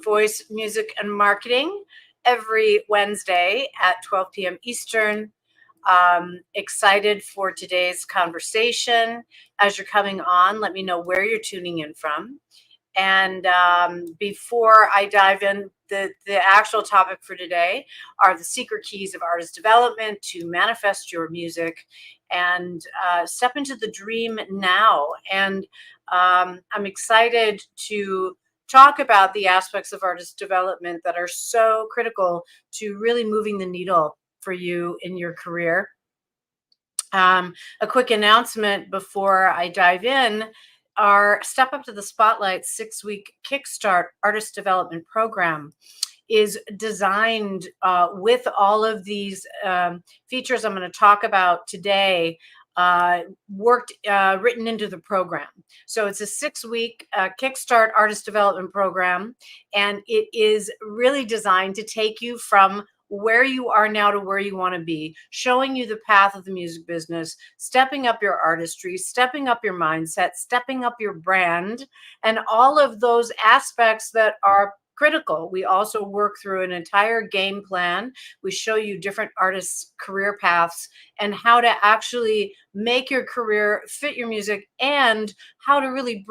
Voice, Music, and Marketing every Wednesday at 12 p.m. Eastern. Excited for today's conversation. As you're coming on, let me know where you're tuning in from. And before I dive in, the actual topic for today are the secret keys of artist development to manifest your music and step into the dream now. And I'm excited to talk about the aspects of artist development that are so critical to really moving the needle for you in your career. A quick announcement before I dive in. Our Step Up to the Spotlight 6-week Kickstart Artist Development Program is designed with all of these features I'm going to talk about today written into the program. So it's a 6-week Kickstart Artist Development Program, and it is really designed to take you from where you are now to where you want to be, showing you the path of the music business, stepping up your artistry, stepping up your mindset, stepping up your brand, and all of those aspects that are critical. We also work through an entire game plan. We show you different artists' career paths and how to actually make your career fit your music and how to really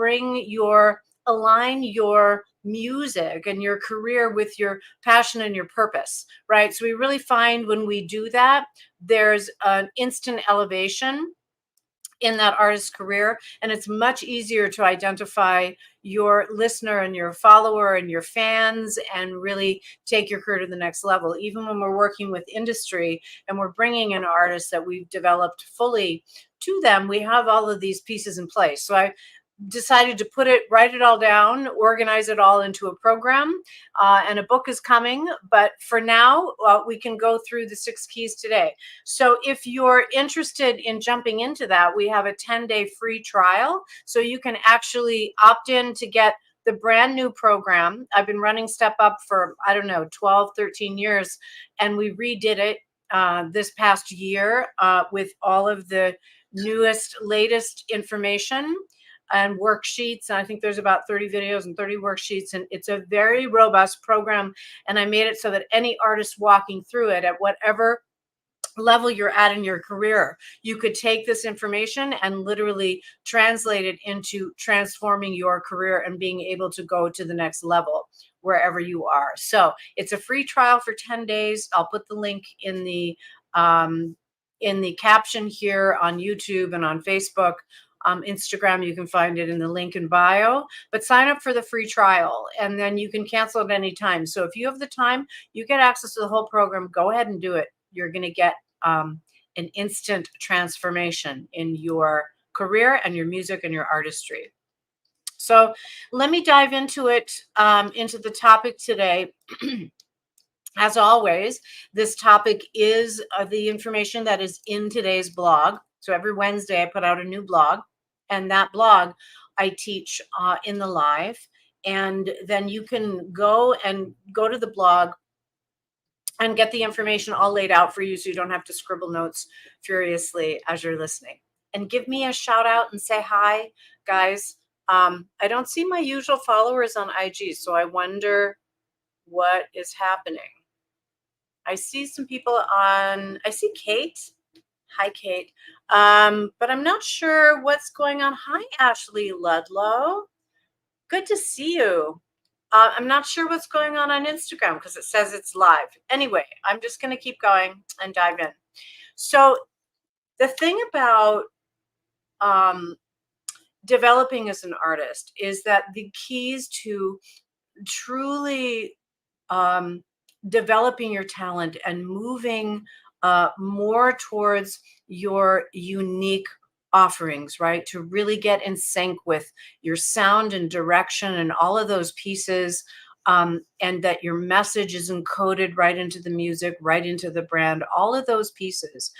align your music and your career with your passion and your purpose, right? So we really find when we do that, there's an instant elevation in that artist's career, and it's much easier to identify your listener and your follower and your fans and really take your career to the next level. Even when we're working with industry and we're bringing in artists that we've developed fully to them, we have all of these pieces in place. So I decided to write it all down, organize it all into a program, and a book is coming. But for now, we can go through the 6 keys today. So if you're interested in jumping into that, we have a 10-day free trial. So you can actually opt in to get the brand new program. I've been running Step Up for, 12, 13 years, and we redid it this past year with all of the latest information and worksheets. And I think there's about 30 videos and 30 worksheets, and it's a very robust program. And I made it so that any artist walking through it at whatever level you're at in your career, you could take this information and literally translate it into transforming your career and being able to go to the next level wherever you are. So it's a free trial for 10 days. I'll put the link in the caption here on YouTube and on Facebook. Instagram, you can find it in the link in bio, but sign up for the free trial and then you can cancel at any time. So if you have the time, you get access to the whole program, go ahead and do it. You're going to get an instant transformation in your career and your music and your artistry. So let me dive into it, into the topic today. As always, this topic is the information that is in today's blog. So every Wednesday I put out a new blog, and that blog I teach in the live. And then you can go to the blog and get the information all laid out for you so you don't have to scribble notes furiously as you're listening. And give me a shout out and say hi, guys. I don't see my usual followers on IG, so I wonder what is happening. I see some people I see Kate. Hi, Kate. But I'm not sure what's going on. Hi, Ashley Ludlow. Good to see you. I'm not sure what's going on Instagram because it says it's live. Anyway, I'm just going to keep going and dive in. So the thing about developing as an artist is that the keys to truly developing your talent and moving more towards your unique offerings, right? To really get in sync with your sound and direction and all of those pieces, and that your message is encoded right into the music, right into the brand. All of those pieces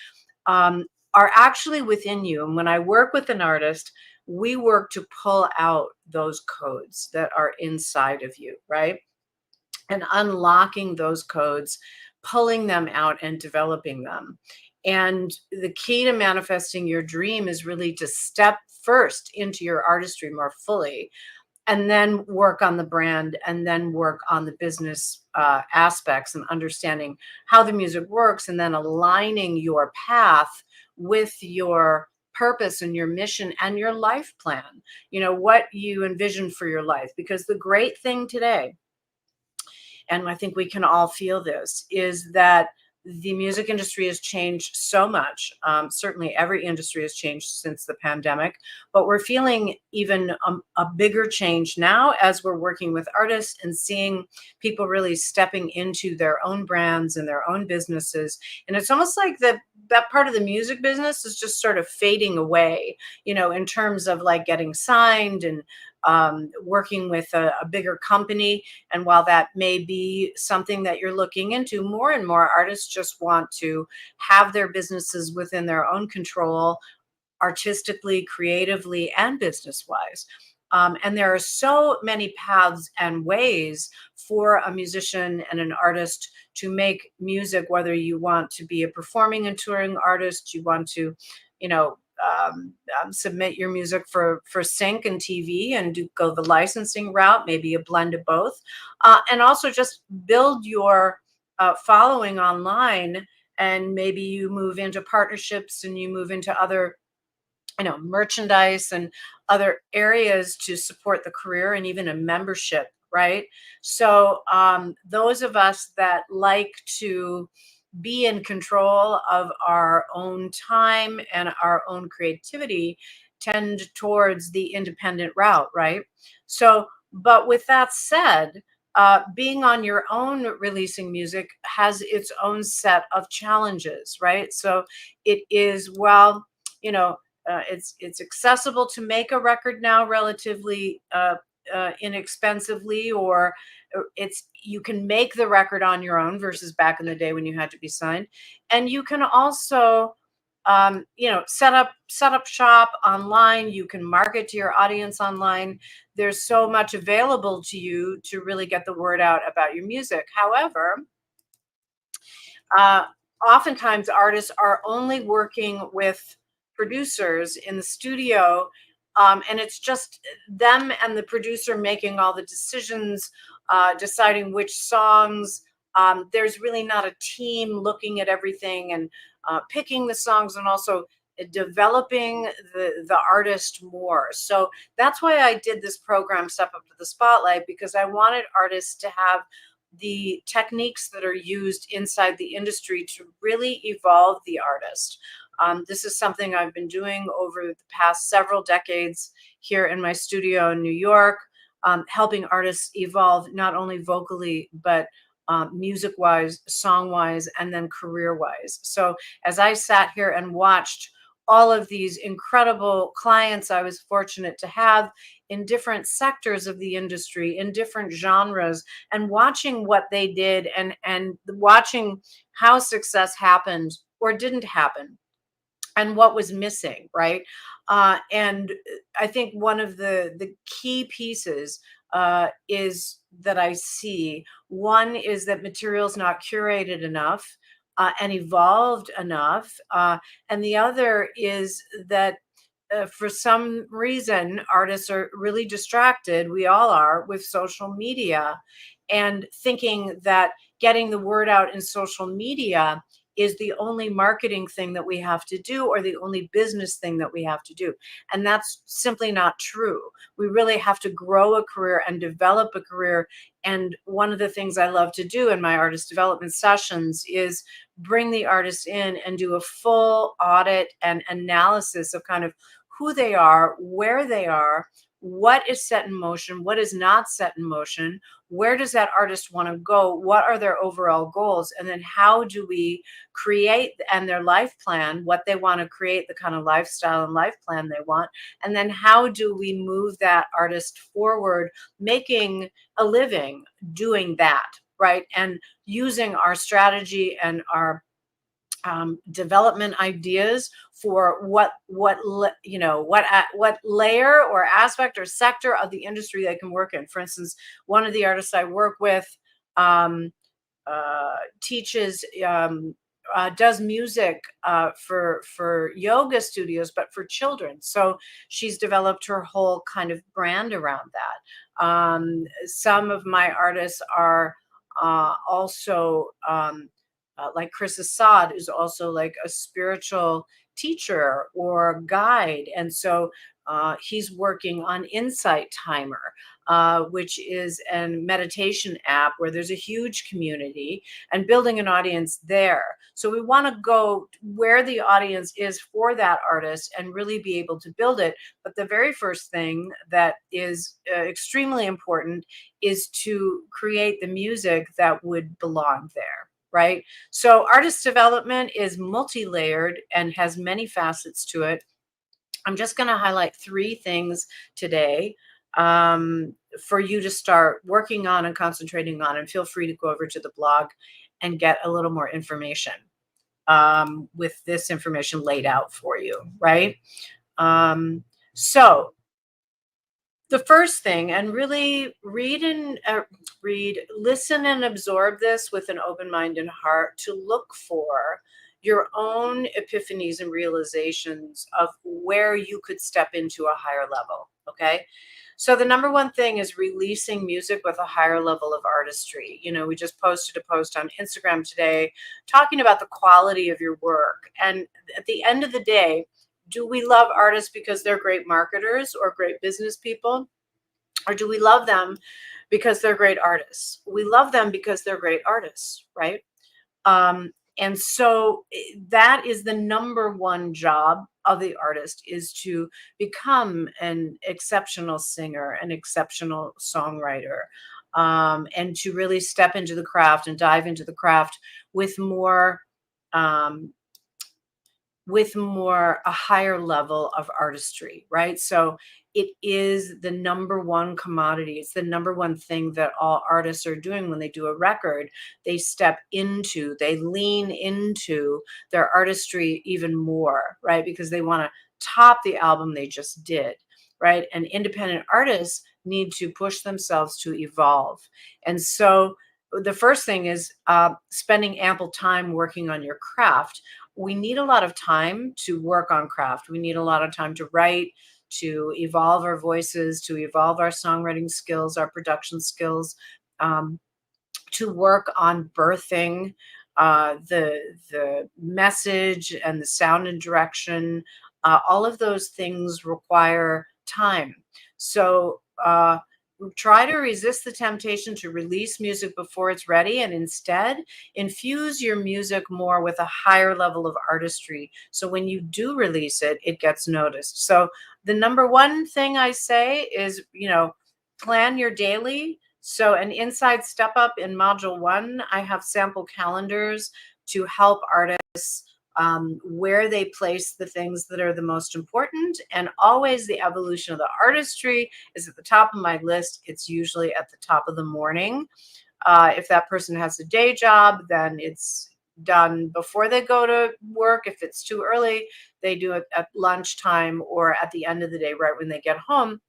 are actually within you. And when I work with an artist, we work to pull out those codes that are inside of you, right? And unlocking those codes, pulling them out and developing them. And the key to manifesting your dream is really to step first into your artistry more fully and then work on the brand, and then work on the business aspects and understanding how the music works, and then aligning your path with your purpose and your mission and your life plan, what you envision for your life. Because the great thing today, and I think we can all feel this, is that the music industry has changed so much. Certainly, every industry has changed since the pandemic, but we're feeling even a bigger change now as we're working with artists and seeing people really stepping into their own brands and their own businesses. And it's almost like that part of the music business is just sort of fading away, in terms of like getting signed and working with a bigger company. And while that may be something that you're looking into, more and more artists just want to have their businesses within their own control, artistically, creatively, and business wise. And there are so many paths and ways for a musician and an artist to make music, whether you want to be a performing and touring artist, you want to, you know, submit your music for sync and TV and go the licensing route, maybe a blend of both, and also just build your following online. And maybe you move into partnerships and you move into other, merchandise and other areas to support the career, and even a membership, right? So those of us that like to be in control of our own time and our own creativity tend towards the independent route, right? So, but with that said, being on your own releasing music has its own set of challenges, right? So it is, well, you know, it's accessible to make a record now relatively inexpensively, or it's, you can make the record on your own versus back in the day when you had to be signed. And you can also set up shop online. You can market to your audience online. There's so much available to you to really get the word out about your music. However, uh, oftentimes artists are only working with producers in the studio, and it's just them and the producer making all the decisions, deciding which songs. There's really not a team looking at everything and picking the songs, and also developing the artist more. So that's why I did this program, Step Up to the Spotlight, because I wanted artists to have the techniques that are used inside the industry to really evolve the artist. This is something I've been doing over the past several decades here in my studio in New York, helping artists evolve not only vocally, but music wise, song wise, and then career wise. So as I sat here and watched all of these incredible clients I was fortunate to have in different sectors of the industry, in different genres, and watching what they did, and watching how success happened or didn't happen, and what was missing, right? And I think one of the key pieces is that I see, one is that material's not curated enough and evolved enough, and the other is that for some reason, artists are really distracted. We all are, with social media, and thinking that getting the word out in social media is the only marketing thing that we have to do, or the only business thing that we have to do. And that's simply not true. We really have to grow a career and develop a career. And one of the things I love to do in my artist development sessions is bring the artist in and do a full audit and analysis of kind of who they are, where they are, what is set in motion, what is not set in motion, where does that artist want to go, what are their overall goals, and then how do we create, and their life plan, what they want to create, the kind of lifestyle and life plan they want, and then how do we move that artist forward, making a living doing that, right? And using our strategy and our development ideas for what layer or aspect or sector of the industry they can work in. For instance, one of the artists I work with teaches does music for yoga studios, but for children. So she's developed her whole kind of brand around that. Some of my artists are also like Chris Assad is also like a spiritual teacher or guide, and so he's working on Insight Timer, which is a meditation app where there's a huge community and building an audience there. So we want to go where the audience is for that artist and really be able to build it. But the very first thing that is extremely important is to create the music that would belong there. Right. So artist development is multi-layered and has many facets to it. I'm just going to highlight 3 things today for you to start working on and concentrating on. And feel free to go over to the blog and get a little more information with this information laid out for you, right? So the first thing, and really listen and absorb this with an open mind and heart, to look for your own epiphanies and realizations of where you could step into a higher level. Okay. So the number one thing is releasing music with a higher level of artistry. You know, we just posted a post on Instagram today talking about the quality of your work. And at the end of the day, do we love artists because they're great marketers or great business people? Or do we love them because they're great artists? We love them because they're great artists, right? And so that is the number one job of the artist, is to become an exceptional singer, an exceptional songwriter, and to really step into the craft and dive into the craft with more um, a higher level of artistry, right? So it is the number one commodity. It's the number one thing that all artists are doing when they do a record. They lean into their artistry even more, right? Because they want to top the album they just did, right? And independent artists need to push themselves to evolve. And so the first thing is spending ample time working on your craft. We need a lot of time to work on craft. We need a lot of time to write, to evolve our voices, to evolve our songwriting skills, our production skills, to work on birthing the message and the sound and direction. All of those things require time. So try to resist the temptation to release music before it's ready, and instead infuse your music more with a higher level of artistry. So when you do release it, it gets noticed. So the number one thing I say is, plan your daily. So an inside step up in module 1, I have sample calendars to help artists where they place the things that are the most important. And always the evolution of the artistry is at the top of my list. It's usually at the top of the morning. If that person has a day job, then it's done before they go to work. If it's too early, they do it at lunchtime or at the end of the day, right when they get home.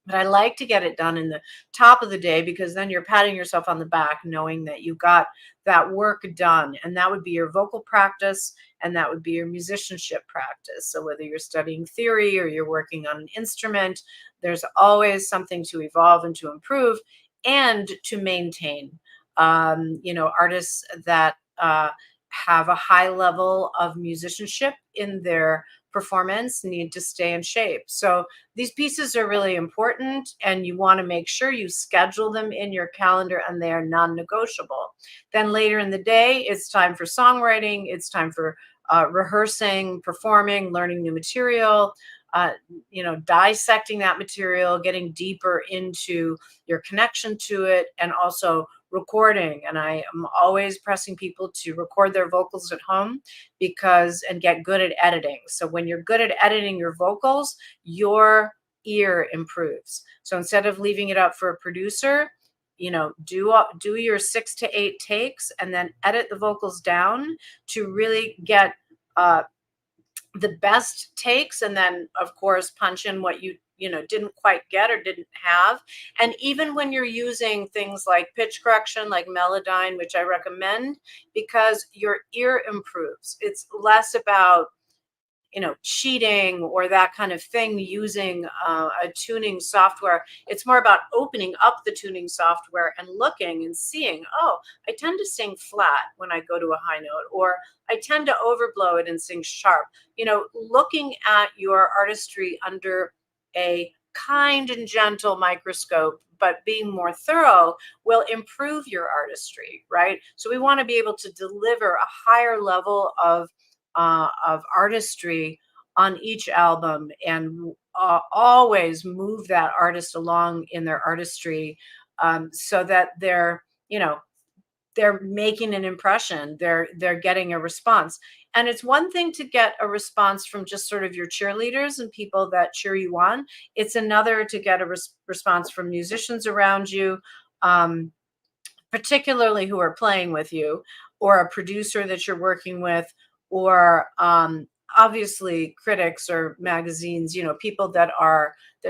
But I like to get it done in the top of the day, because then you're patting yourself on the back knowing that you got that work done. And that would be your vocal practice, and that would be your musicianship practice. So whether you're studying theory or you're working on an instrument, there's always something to evolve and to improve and to maintain. Artists that have a high level of musicianship in their performance need to stay in shape. So these pieces are really important, and you want to make sure you schedule them in your calendar and they are non-negotiable. Then later in the day, it's time for songwriting. It's time for rehearsing, performing, learning new material, dissecting that material, getting deeper into your connection to it, and also recording. And I am always pressing people to record their vocals at home and get good at editing. So when you're good at editing your vocals, your ear improves. So instead of leaving it up for a producer, do your 6 to 8 takes and then edit the vocals down to really get the best takes, and then of course punch in what you know didn't quite get or didn't have. And even when you're using things like pitch correction, like Melodyne, which I recommend, because your ear improves. It's less about cheating or that kind of thing using a tuning software. It's more about opening up the tuning software and looking and seeing, oh, I tend to sing flat when I go to a high note, or I tend to overblow it and sing sharp. Looking at your artistry under a kind and gentle microscope, but being more thorough, will improve your artistry, right? So we want to be able to deliver a higher level of artistry on each album, and always move that artist along in their artistry, so that they're making an impression, they're getting a response. And it's one thing to get a response from just sort of your cheerleaders and people that cheer you on. It's another to get a response from musicians around you, um, particularly who are playing with you, or a producer that you're working with, or obviously critics or magazines, people that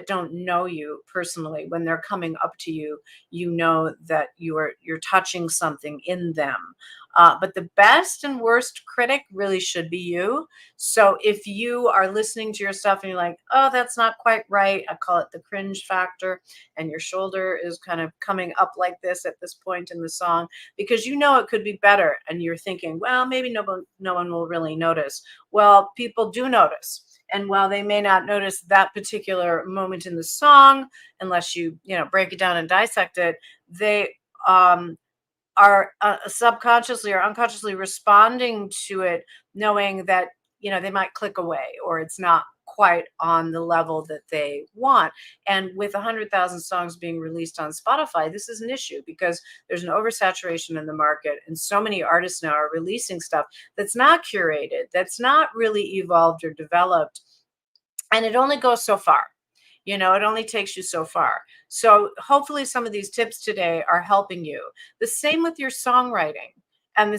don't know you personally. When they're coming up to you, you know that you're touching something in them. But the best and worst critic really should be you. So if you are listening to your stuff and you're like, oh, that's not quite right, I call it the cringe factor, and your shoulder is kind of coming up like this at this point in the song, because it could be better, and you're thinking, well, maybe no one will really notice. Well, people do notice. And while they may not notice that particular moment in the song, unless you break it down and dissect it, they are subconsciously or unconsciously responding to it, knowing that they might click away, or it's not quite on the level that they want. And with 100,000 songs being released on Spotify, this is an issue, because there's an oversaturation in the market, and so many artists now are releasing stuff that's not curated, that's not really evolved or developed, and it only goes so far. It only takes you so far. So hopefully some of these tips today are helping you. The same with your songwriting, and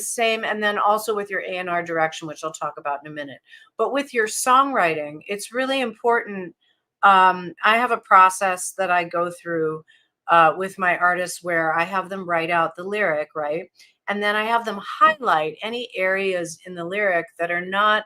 then also with your A&R direction, which I'll talk about in a minute. But with your songwriting, it's really important. I have a process that I go through with my artists, where I have them write out the lyric, right? And then I have them highlight any areas in the lyric that are not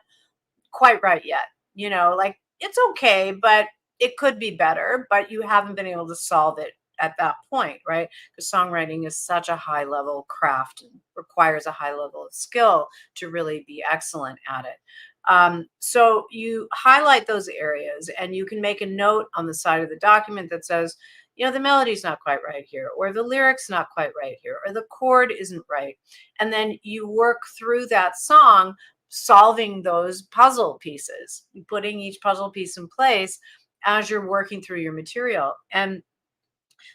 quite right yet. Like, it's okay, but it could be better, but you haven't been able to solve it at that point, right? Because songwriting is such a high level craft and requires a high level of skill to really be excellent at it. So you highlight those areas, and you can make a note on the side of the document that says, the melody's not quite right here, or the lyrics not quite right here, or the chord isn't right. And then you work through that song, solving those puzzle pieces, putting each puzzle piece in place as you're working through your material. And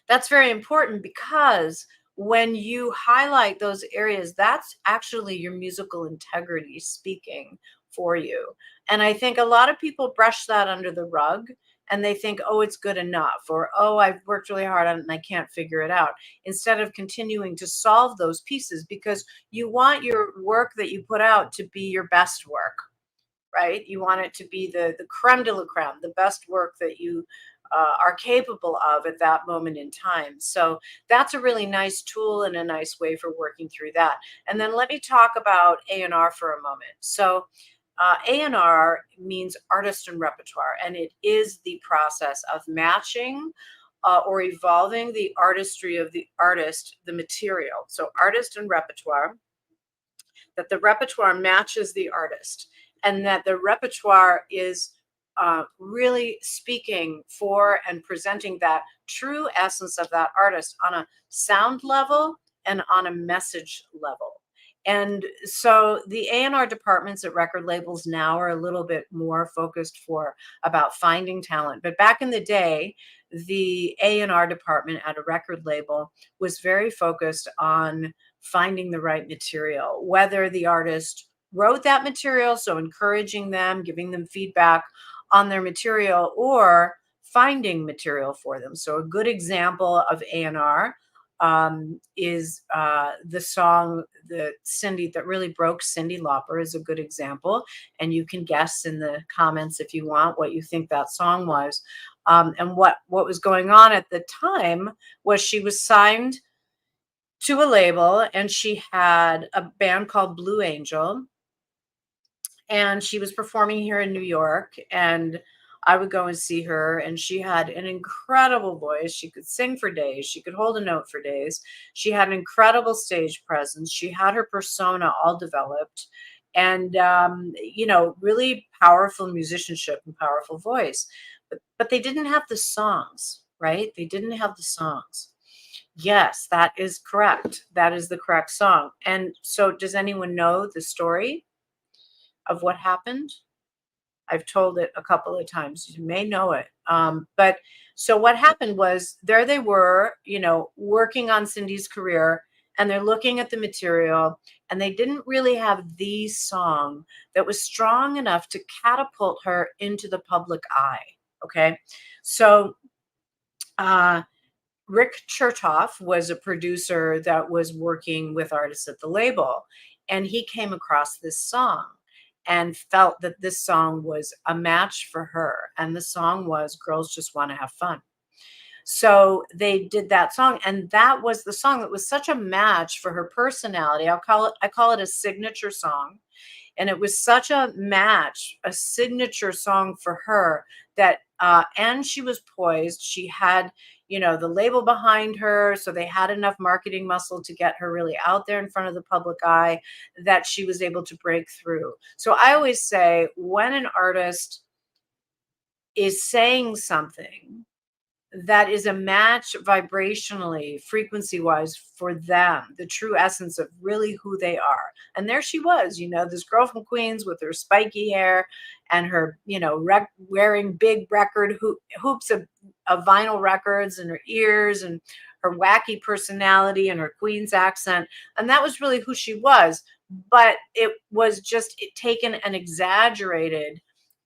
that's very important, because when you highlight those areas, that's actually your musical integrity speaking for you. And I think a lot of people brush that under the rug, and they think, oh, it's good enough, or, oh, I've worked really hard on it and I can't figure it out, instead of continuing to solve those pieces, because you want your work that you put out to be your best work, right? You want it to be the creme de la creme, the best work that you are capable of at that moment in time. So that's a really nice tool and a nice way for working through that. And then let me talk about A&R for a moment. So A&R means artist and repertoire, and it is the process of matching or evolving the artistry of the artist, the material. So artist and repertoire, that the repertoire matches the artist, and that the repertoire is really speaking for and presenting that true essence of that artist on a sound level and on a message level. And so the A&R departments at record labels now are a little bit more focused for about finding talent. But back in the day, the A&R department at a record label was very focused on finding the right material, whether the artist wrote that material, so encouraging them, giving them feedback on their material, or finding material for them. So a good example of A&R is the song that Cindy, that really broke Cyndi Lauper, is a good example. And you can guess in the comments if you want what you think that song was. And what was going on at the time was she was signed to a label, and she had a band called Blue Angel, and she was performing here in New York, and I would go and see her, and she had an incredible voice. She could sing for days. She could hold a note for days. She had an incredible stage presence. She had her persona all developed, and you know, really powerful musicianship and powerful voice. But they didn't have the songs, right? They didn't have the songs. Yes, that is correct. That is the correct song. And so, does anyone know the story of what happened? I've told it a couple of times. You may know it. But so what happened was, there they were, you know, working on Cindy's career, and they're looking at the material, and they didn't really have the song that was strong enough to catapult her into the public eye. Okay. So, Rick Chertoff was a producer that was working with artists at the label, and he came across this song and felt that this song was a match for her. And the song was Girls Just Want to Have Fun. So they did that song, and that was the song that was such a match for her personality. I call it a signature song. And it was such a match, a signature song for her, that and she was poised. She had, you know, the label behind her, so they had enough marketing muscle to get her really out there in front of the public eye, that she was able to break through. So I always say, when an artist is saying something that is a match vibrationally, frequency wise, for them, the true essence of really who they are. And there she was, you know, this girl from Queens with her spiky hair and her, you know, wearing big record hoops of vinyl records in her ears, and her wacky personality and her Queens accent. And that was really who she was. But it was just taken and exaggerated,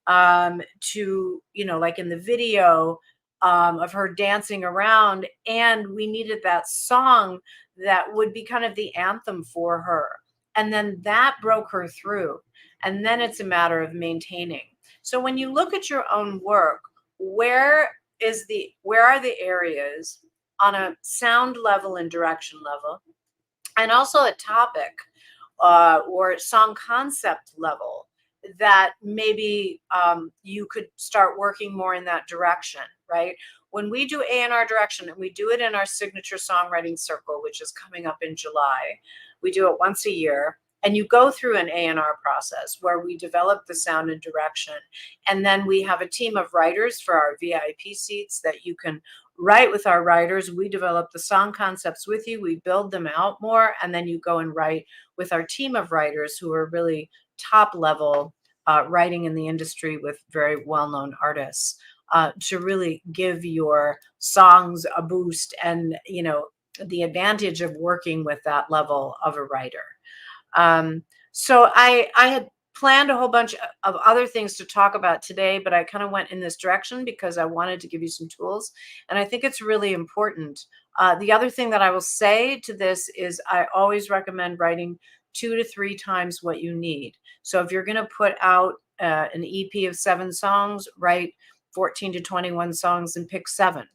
to, you know, like in the video, of her dancing around, and we needed that song that would be kind of the anthem for her. And then that broke her through. And then it's a matter of maintaining. So when you look at your own work, where are the areas on a sound level and direction level, and also a topic, or song concept level, that maybe you could start working more in that direction, right? When we do A&R direction, and we do it in our signature songwriting circle, which is coming up in July, we do it once a year. And you go through an A&R process where we develop the sound and direction. And then we have a team of writers for our VIP seats that you can write with our writers. We develop the song concepts with you. We build them out more. And then you go and write with our team of writers who are really top level, writing in the industry with very well-known artists, to really give your songs a boost, and, you know, the advantage of working with that level of a writer. So I had planned a whole bunch of other things to talk about today, but I kind of went in this direction because I wanted to give you some tools, and I think it's really important. The other thing that I will say to this is, I always recommend writing 2 to 3 times what you need. So if you're going to put out an EP of 7 songs, write 14 to 21 songs and pick 7,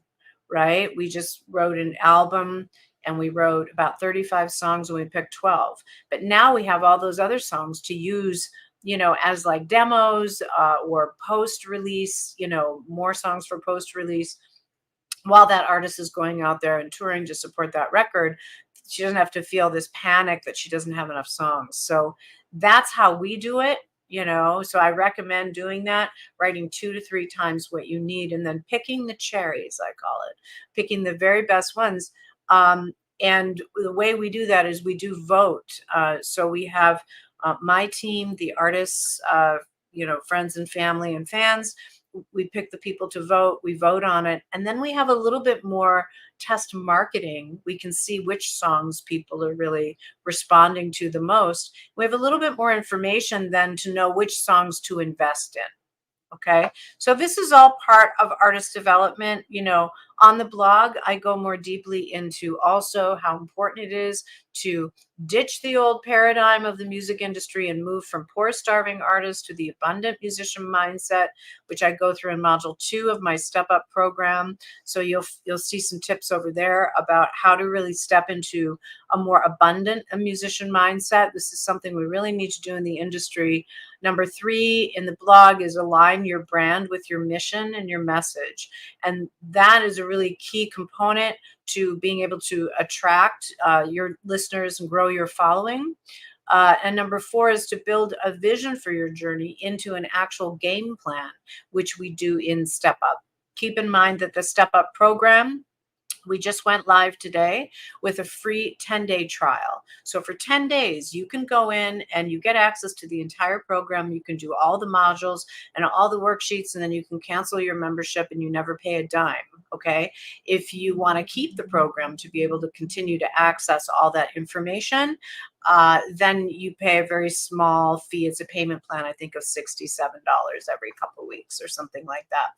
right? We just wrote an album, and we wrote about 35 songs, and we picked 12. But now we have all those other songs to use, you know, as like demos, or post-release, you know, more songs for post-release, while that artist is going out there and touring to support that record. She doesn't have to feel this panic that she doesn't have enough songs. So that's how we do it, you know. So I recommend doing that, writing 2 to 3 times what you need, and then picking the cherries, I call it, picking the very best ones. And the way we do that is we do vote. So we have my team, the artists, you know, friends and family and fans. We pick the people to vote. We vote on it. And then we have a little bit more test marketing. We can see which songs people are really responding to the most. We have a little bit more information then to know which songs to invest in. Okay. So this is all part of artist development. You know, On the blog, I go more deeply into also how important it is to ditch the old paradigm of the music industry and move from poor starving artists to the abundant musician mindset, which I go through in module 2 of my Step Up program. So you'll see some tips over there about how to really step into a more abundant musician mindset. This is something we really need to do in the industry. Number 3 in the blog is align your brand with your mission and your message. And that is a really key component to being able to attract your listeners and grow your following. And number 4 is to build a vision for your journey into an actual game plan, which we do in Step Up. Keep in mind that the Step Up program, we just went live today with a free 10-day trial. So for 10 days, you can go in and you get access to the entire program. You can do all the modules and all the worksheets, and then you can cancel your membership and you never pay a dime. Okay. If you want to keep the program to be able to continue to access all that information, then you pay a very small fee. It's a payment plan, I think, of $67 every couple of weeks or something like that.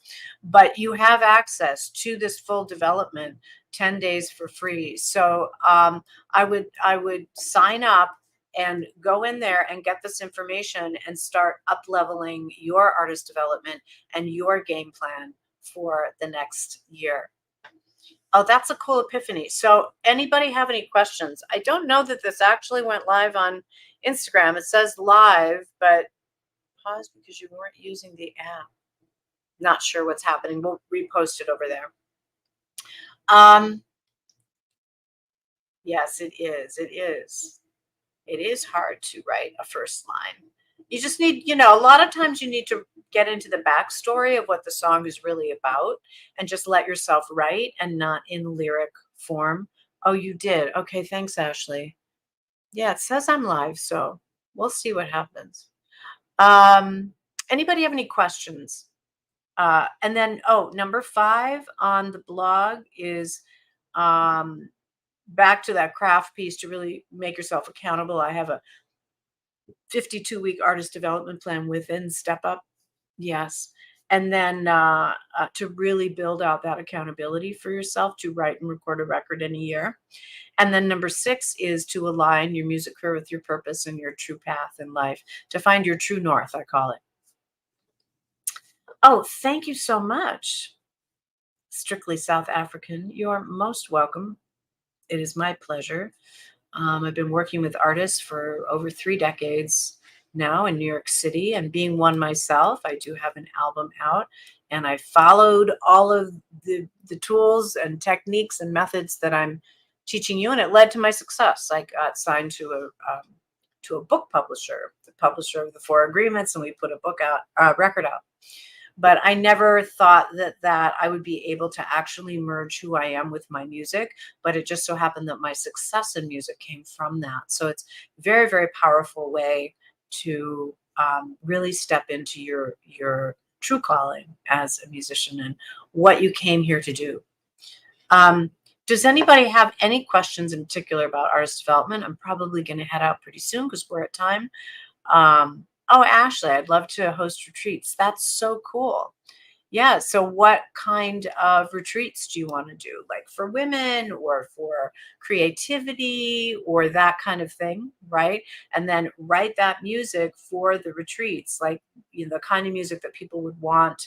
But you have access to this full development 10 days for free. So I would sign up and go in there and get this information and start up leveling your artist development and your game plan for the next year. Oh, that's a cool epiphany. So anybody have any questions? I don't know that this actually went live on Instagram. It says live, but pause because you weren't using the app. Not sure what's happening. We'll repost it over there. Yes, it is. It is. It is hard to write a first line. You just need, a lot of times you need to get into the backstory of what the song is really about and just let yourself write and not in lyric form. Oh, you did. Okay, thanks, Ashley. Yeah, it says I'm live, so we'll see what happens. Anybody have any questions? And then, number 5 on the blog is back to that craft piece to really make yourself accountable. I have a 52-week artist development plan within Step Up. Yes. And then to really build out that accountability for yourself to write and record a record in a year. And then number 6 is to align your music career with your purpose and your true path in life, to find your true north, I call it. Oh, thank you so much. Strictly South African. You're most welcome. It is my pleasure. I've been working with artists for over 3 decades now in New York City, and being one myself, I do have an album out, and I followed all of the tools and techniques and methods that I'm teaching you, and it led to my success. I got signed to a book publisher, the publisher of the 4 Agreements, and we put a record out. But I never thought that I would be able to actually merge who I am with my music. But it just so happened that my success in music came from that. So it's a very, very powerful way to really step into your true calling as a musician and what you came here to do. Does anybody have any questions in particular about artist development? I'm probably going to head out pretty soon because we're at time. Oh, Ashley, I'd love to host retreats. That's so cool. Yeah. So what kind of retreats do you want to do? Like for women or for creativity or that kind of thing, right? And then write that music for the retreats, like the kind of music that people would want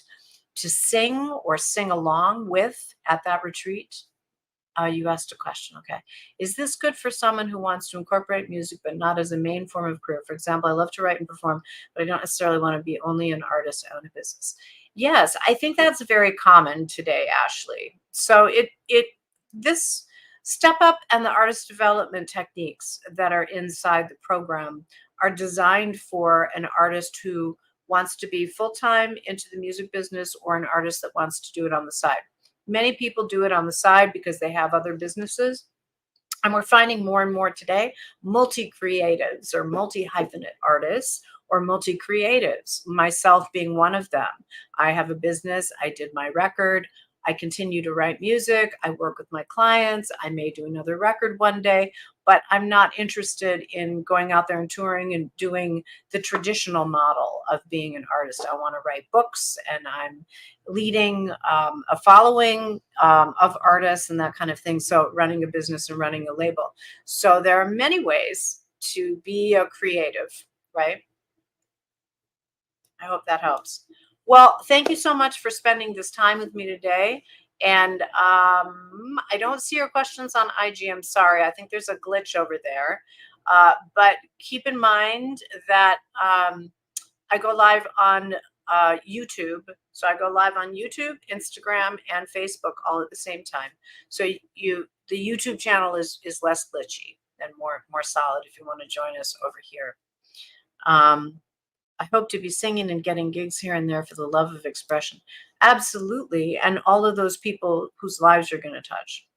to sing or sing along with at that retreat. You asked a question. Okay. Is this good for someone who wants to incorporate music, but not as a main form of career? For example, I love to write and perform, but I don't necessarily want to be only an artist out of business. Yes, I think that's very common today, Ashley. So this Step Up and the artist development techniques that are inside the program are designed for an artist who wants to be full-time into the music business or an artist that wants to do it on the side. Many people do it on the side because they have other businesses. And we're finding more and more today, multi-creatives or multi-hyphenate artists or multi-creatives, myself being one of them. I have a business. I did my record. I continue to write music. I work with my clients. I may do another record one day, but I'm not interested in going out there and touring and doing the traditional model of being an artist. I want to write books, and I'm leading a following of artists and that kind of thing. So running a business and running a label. So there are many ways to be a creative, right? I hope that helps. Well, thank you so much for spending this time with me today. And I don't see your questions on IG. I'm sorry. I think there's a glitch over there. But keep in mind that I go live on YouTube. So I go live on YouTube, Instagram, and Facebook all at the same time. So the YouTube channel is less glitchy and more solid if you want to join us over here. I hope to be singing and getting gigs here and there for the love of expression. Absolutely. And all of those people whose lives you're going to touch.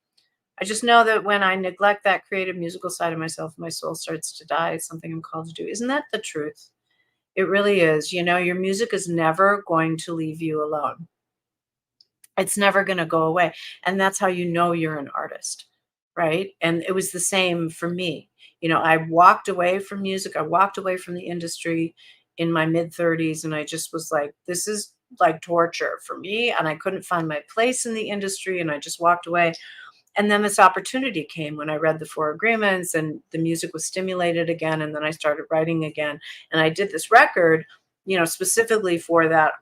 I just know that when I neglect that creative musical side of myself, my soul starts to die. It's something I'm called to do. Isn't that the truth? It really is. You know, your music is never going to leave you alone. It's never going to go away. And that's how you know you're an artist, right? And it was the same for me. You know, I walked away from music. I walked away from the industry in my mid 30s, and I just was like, this is like torture for me. And I couldn't find my place in the industry, and I just walked away. And then this opportunity came when I read the four agreements and the music was stimulated again. And then I started writing again. And I did this record, you know, specifically for that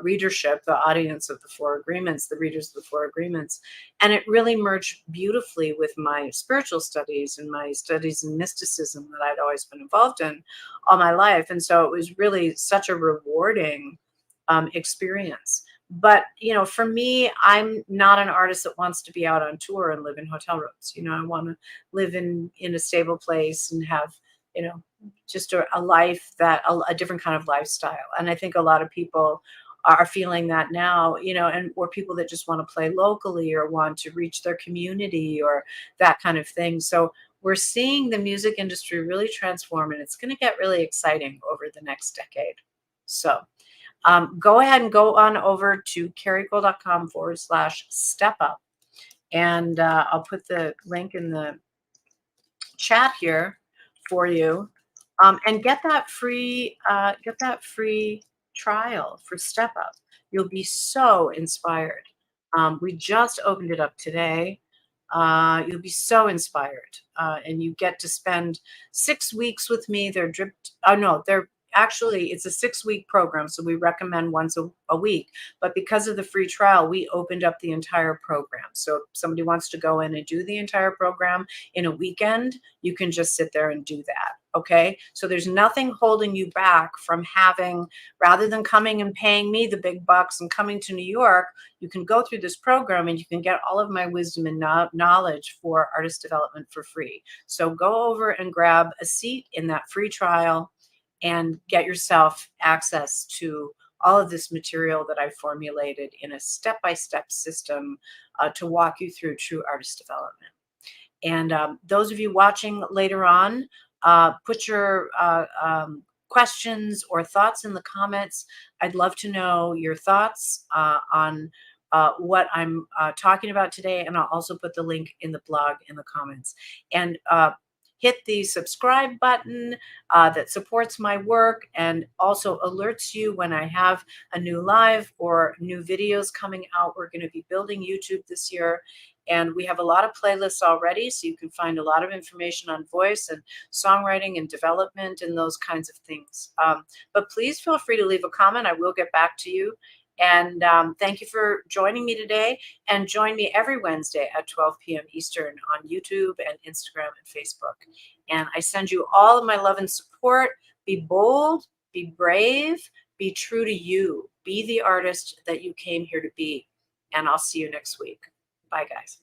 readership, the audience of the four agreements, the readers of the four agreements. And it really merged beautifully with my spiritual studies and my studies in mysticism that I'd always been involved in all my life. And so it was really such a rewarding experience. But, you know, for me, I'm not an artist that wants to be out on tour and live in hotel rooms. You know, I want to live in a stable place and have, you know, just a life that a different kind of lifestyle. And I think a lot of people are feeling that now, you know, and or people that just want to play locally or want to reach their community or that kind of thing. So we're seeing the music industry really transform, and it's going to get really exciting over the next decade. So go ahead and go on over to caricole.com/step up. And I'll put the link in the chat here for you. And get that free trial for Step Up. You'll be so inspired. We just opened it up today. You'll be so inspired, and you get to spend 6 weeks with me. They're dripped. Oh no, they're actually it's a 6-week program, so we recommend once a week. But because of the free trial, we opened up the entire program. So if somebody wants to go in and do the entire program in a weekend, you can just sit there and do that. Okay. So there's nothing holding you back from having, rather than coming and paying me the big bucks and coming to New York, you can go through this program and you can get all of my wisdom and knowledge for artist development for free. So go over and grab a seat in that free trial and get yourself access to all of this material that I formulated in a step-by-step system to walk you through true artist development. And those of you watching later on, put your questions or thoughts in the comments. I'd love to know your thoughts on what I'm talking about today. And I'll also put the link in the blog in the comments. And hit the subscribe button that supports my work and also alerts you when I have a new live or new videos coming out. We're going to be building YouTube this year. And we have a lot of playlists already, so you can find a lot of information on voice and songwriting and development and those kinds of things. But please feel free to leave a comment. I will get back to you. And thank you for joining me today. And join me every Wednesday at 12 p.m. Eastern on YouTube and Instagram and Facebook. And I send you all of my love and support. Be bold, be brave, be true to you. Be the artist that you came here to be. And I'll see you next week. Bye, guys.